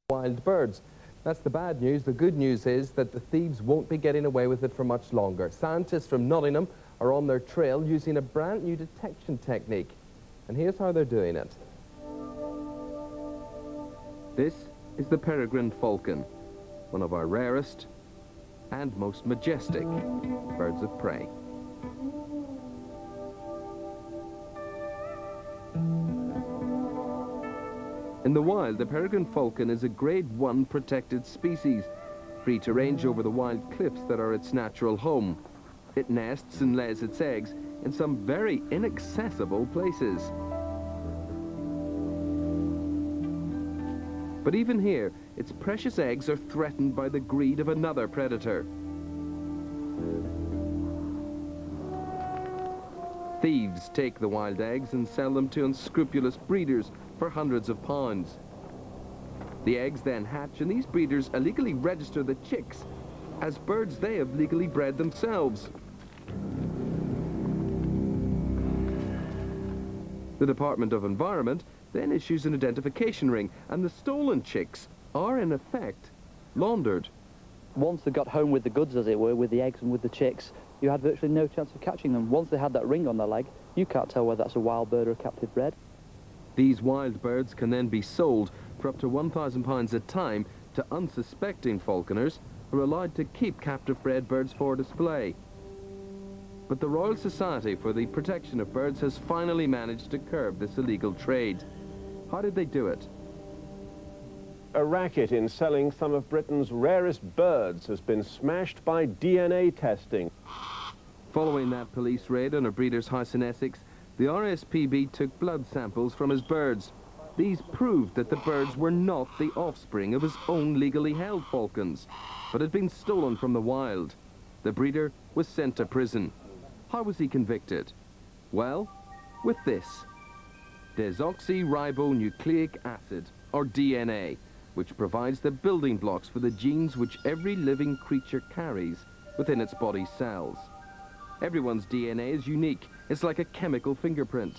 wild birds. That's the bad news. The good news is that the thieves won't be getting away with it for much longer. Scientists from Nottingham are on their trail using a brand new detection technique. And here's how they're doing it. This is the peregrine falcon, one of our rarest and most majestic birds of prey. In the wild, the peregrine falcon is a Grade 1 protected species, free to range over the wild cliffs that are its natural home. It nests and lays its eggs in some very inaccessible places. But even here, its precious eggs are threatened by the greed of another predator. Thieves take the wild eggs and sell them to unscrupulous breeders for hundreds of pounds. The eggs then hatch, and these breeders illegally register the chicks as birds they have legally bred themselves. The Department of Environment then issues an identification ring, and the stolen chicks are in effect laundered. Once they got home with the goods, as it were, with the eggs and with the chicks, you had virtually no chance of catching them. Once they had that ring on their leg, you can't tell whether that's a wild bird or a captive bred. These wild birds can then be sold for up to £1,000 a time to unsuspecting falconers who are allowed to keep captive bred birds for display. But the Royal Society for the Protection of Birds has finally managed to curb this illegal trade. How did they do it? A racket in selling some of Britain's rarest birds has been smashed by DNA testing. Following that police raid on a breeder's house in Essex, the RSPB took blood samples from his birds. These proved that the birds were not the offspring of his own legally held falcons, but had been stolen from the wild. The breeder was sent to prison. How was he convicted? Well, with this: desoxyribonucleic acid, or DNA, which provides the building blocks for the genes which every living creature carries within its body cells. Everyone's DNA is unique. It's like a chemical fingerprint.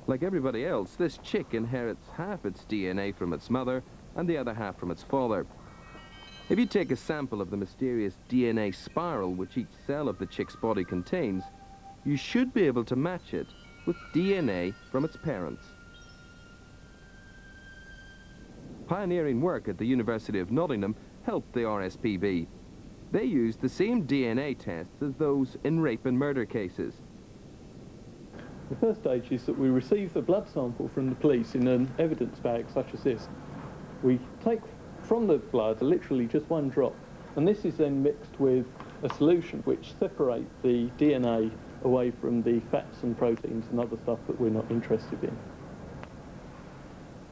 Like everybody else, this chick inherits half its DNA from its mother and the other half from its father. If you take a sample of the mysterious DNA spiral which each cell of the chick's body contains, you should be able to match it with DNA from its parents. Pioneering work at the University of Nottingham helped the RSPB. They used the same DNA tests as those in rape and murder cases. The first stage is that we receive the blood sample from the police in an evidence bag such as this. We take from the blood literally just one drop, and this is then mixed with a solution which separates the DNA away from the fats and proteins and other stuff that we're not interested in.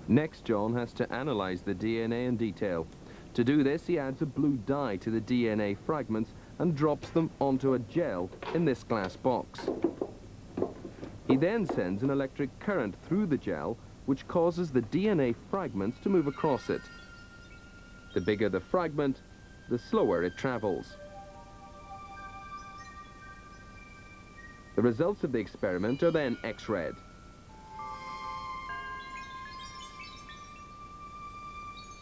Next, John has to analyze the DNA in detail. To do this, he adds a blue dye to the DNA fragments and drops them onto a gel in this glass box. He then sends an electric current through the gel, which causes the DNA fragments to move across it. The bigger the fragment, the slower it travels. The results of the experiment are then X-rayed.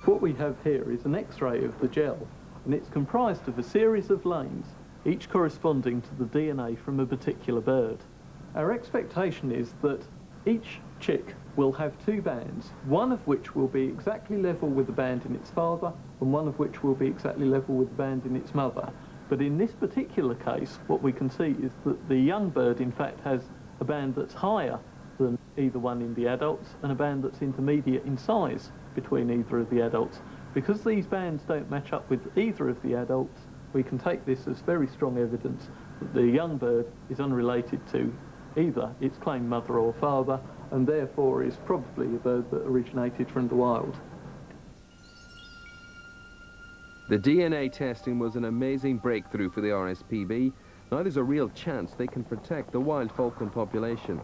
What we have here is an X-ray of the gel, and it's comprised of a series of lanes, each corresponding to the DNA from a particular bird. Our expectation is that each chick will have two bands, one of which will be exactly level with the band in its father, and one of which will be exactly level with the band in its mother. But in this particular case, what we can see is that the young bird, in fact, has a band that's higher than either one in the adults, and a band that's intermediate in size between either of the adults. Because these bands don't match up with either of the adults, we can take this as very strong evidence that the young bird is unrelated to either its claimed mother or father, and therefore is probably a bird that originated from the wild. The DNA testing was an amazing breakthrough for the RSPB. Now there's a real chance they can protect the wild falcon population.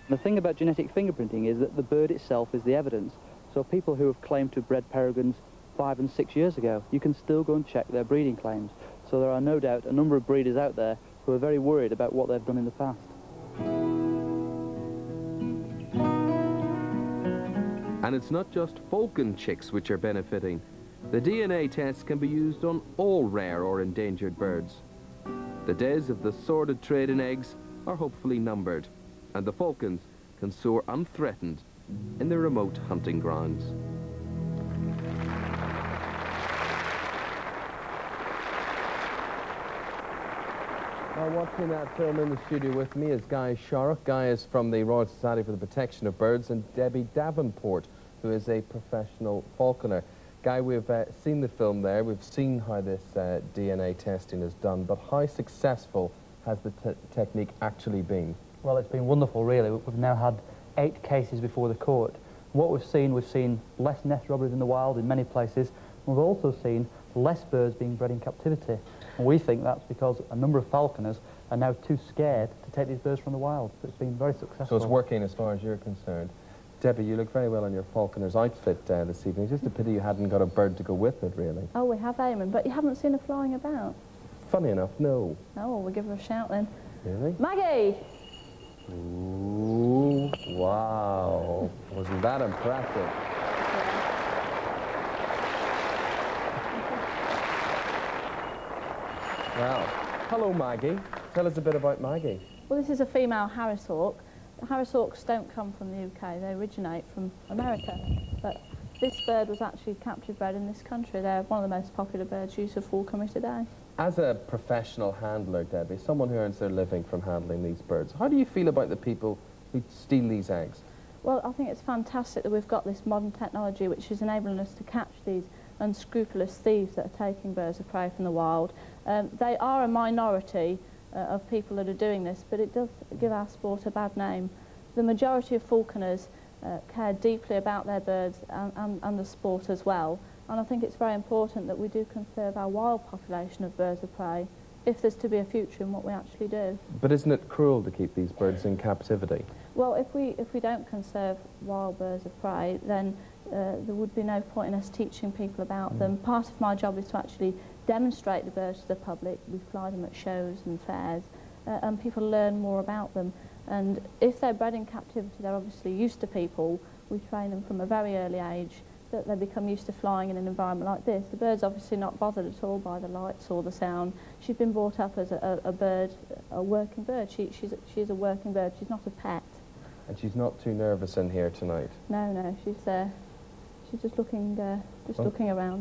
The thing about genetic fingerprinting is that the bird itself is the evidence. So people who have claimed to have bred peregrines 5 and 6 years ago, you can still go and check their breeding claims. So there are no doubt a number of breeders out there who are very worried about what they've done in the past. And it's not just falcon chicks which are benefiting. The DNA tests can be used on all rare or endangered birds. The days of the sordid trade in eggs are hopefully numbered, and the falcons can soar unthreatened in their remote hunting grounds. Now, watching that film in the studio with me is Guy Sharrock. Guy is from the Royal Society for the Protection of Birds, and Debbie Davenport, who is a professional falconer. Guy, we've seen the film there. We've seen how this DNA testing is done, but how successful has the technique actually been? Well, it's been wonderful, really. We've now had 8 cases before the court. What we've seen less nest robberies in the wild in many places. We've also seen less birds being bred in captivity. And we think that's because a number of falconers are now too scared to take these birds from the wild. So it's been very successful. So it's working as far as you're concerned. Debbie, you look very well in your falconer's outfit this evening. It's just a pity you hadn't got a bird to go with it, really. Oh, we have, Eamon, but you haven't seen her flying about. Funny enough, no. Oh, well, we'll give her a shout then. Really? Maggie! Ooh, wow. Wasn't that impressive? Well, hello, Maggie. Tell us a bit about Maggie. Well, this is a female Harris hawk. The Harris hawks don't come from the UK, they originate from America. But this bird was actually captive bred in this country. They're one of the most popular birds used for falconry today. As a professional handler, Debbie, someone who earns their living from handling these birds, how do you feel about the people who steal these eggs? Well, I think it's fantastic that we've got this modern technology which is enabling us to catch these unscrupulous thieves that are taking birds of prey from the wild. They are a minority of people that are doing this, but it does give our sport a bad name. The majority of falconers care deeply about their birds and the sport as well, and I think it's very important that we do conserve our wild population of birds of prey if there's to be a future in what we actually do. But isn't it cruel to keep these birds in captivity? Well, if we don't conserve wild birds of prey, then there would be no point in us teaching people about them. Part of my job is to actually demonstrate the birds to the public. We fly them at shows and fairs, and people learn more about them. And if they're bred in captivity, they're obviously used to people. We train them from a very early age that they become used to flying in an environment like this. The bird's obviously not bothered at all by the lights or the sound. She's been brought up as a bird, a working bird. She's a working bird. She's not a pet. And she's not too nervous in here tonight? No, she's just looking around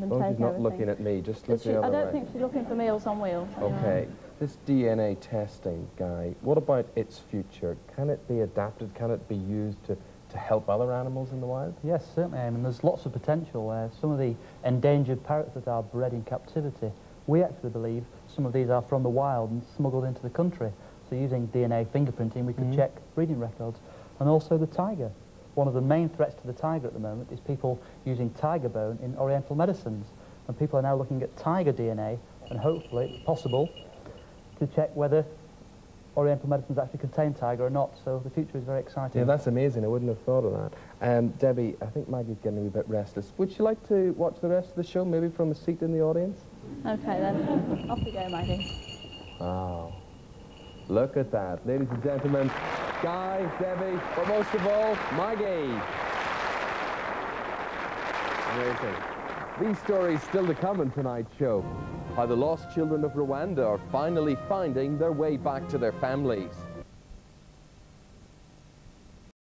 and taking everything. She's not looking at me, just looking the other way. I don't think she's looking for Meals on Wheels. Okay, this DNA testing, Guy, what about its future? Can it be adapted? Can it be used to help other animals in the wild? Yes, certainly, Eamon. There's lots of potential. Some of the endangered parrots that are bred in captivity, we actually believe some of these are from the wild and smuggled into the country. So using DNA fingerprinting, we could check breeding records. And also the tiger. One of the main threats to the tiger at the moment is people using tiger bone in oriental medicines. And people are now looking at tiger DNA and hopefully, if possible, to check whether oriental medicines actually contain tiger or not. So the future is very exciting. Yeah, that's amazing. I wouldn't have thought of that. Debbie, I think Maggie's getting a wee bit restless. Would you like to watch the rest of the show, maybe from a seat in the audience? Okay, then. Off you go, Maggie. Wow. Look at that. Ladies and gentlemen, Guy, Debbie, but most of all, Maggie. Amazing. These stories still to come in tonight's show. How the lost children of Rwanda are finally finding their way back to their families.